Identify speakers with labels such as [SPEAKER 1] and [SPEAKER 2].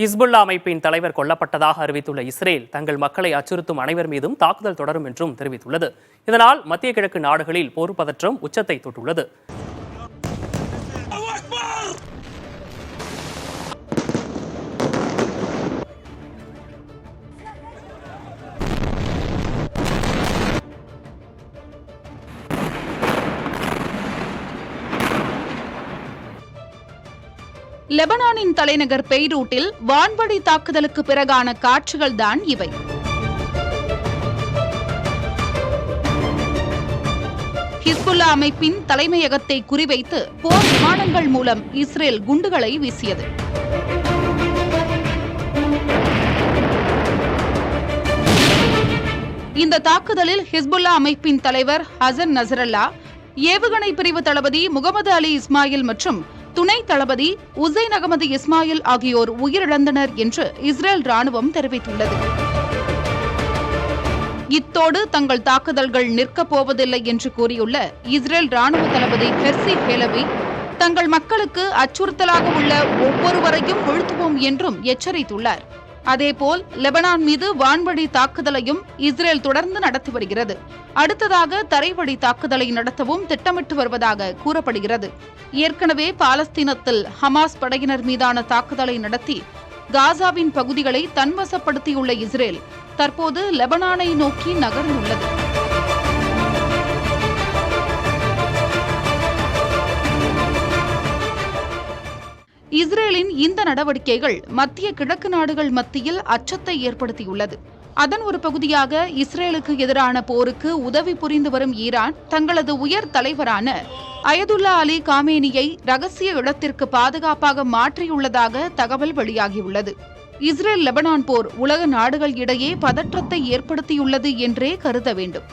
[SPEAKER 1] Hezbollah அமைப்பின் தலைவர் கொல்லப்பட்டதாக அறிவித்துள்ள இஸ்ரேல் தங்கள் மக்களை அச்சுறுத்தும் அனைவர் மீதும் தாக்குதல் தொடரும் என்றும் தெரிவித்துள்ளது. இதனால் மத்திய கிழக்கு நாடுகளில் போர் பதற்றம் உச்சத்தை தொட்டுள்ளது.
[SPEAKER 2] லெபனானின் தலைநகர் பெய்ரூட்டில் வான்வழி தாக்குதலுக்கு பிறகான காட்சிகள் தான் இவை. ஹிஸ்புல்லா அமைப்பின் தலைமையகத்தை குறிவைத்து போர் விமானங்கள் மூலம் இஸ்ரேல் குண்டுகளை வீசியது. இந்த தாக்குதலில் ஹிஸ்புல்லா அமைப்பின் தலைவர் ஹசன் நசரல்லா, ஏவுகணை பிரிவு தளபதி முகமது அலி இஸ்மாயில் மற்றும் துணை தளபதி உசைன் அகமது இஸ்மாயில் ஆகியோர் உயிரிழந்தனர் என்று இஸ்ரேல் ராணுவம் தெரிவித்துள்ளது. இத்தோடு தங்கள் தாக்குதல்கள் நிற்கப் போவதில்லை என்று கூறியுள்ள இஸ்ரேல் ராணுவ தளபதி ஹெர்சி ஹேலவி, தங்கள் மக்களுக்கு அச்சுறுத்தலாக உள்ள ஒவ்வொருவரையும் வீழ்த்துவோம் என்றும் எச்சரித்துள்ளார். அதேபோல் லெபனான் மீது வான்வழி தாக்குதலையும் இஸ்ரேல் தொடர்ந்து நடத்தி வருகிறது. அடுத்ததாக தரைவழி தாக்குதலை நடத்தவும் திட்டமிட்டு வருவதாக கூறப்படுகிறது. ஏற்கனவே பாலஸ்தீனத்தில் ஹமாஸ் படையினர் மீதான தாக்குதலை நடத்தி காசாவின் பகுதிகளை தன்வசப்படுத்தியுள்ள இஸ்ரேல் தற்போது லெபனானை நோக்கி நகர்ந்துள்ளது. இஸ்ரேலின் இந்த நடவடிக்கைகள் மத்திய கிழக்கு நாடுகள் மத்தியில் அச்சத்தை ஏற்படுத்தியுள்ளது. அதன் ஒரு பகுதியாக இஸ்ரேலுக்கு எதிரான போருக்கு உதவி புரிந்து வரும் ஈரான் தங்களது உயர் தலைவரான அயதுல்லா அலி காமேனியை ரகசிய இடத்திற்கு பாதுகாப்பாக மாற்றியுள்ளதாக தகவல் வெளியாகியுள்ளது. இஸ்ரேல் லெபனான் போர் உலக நாடுகள் இடையே பதற்றத்தை ஏற்படுத்தியுள்ளது என்றே கருத வேண்டும்.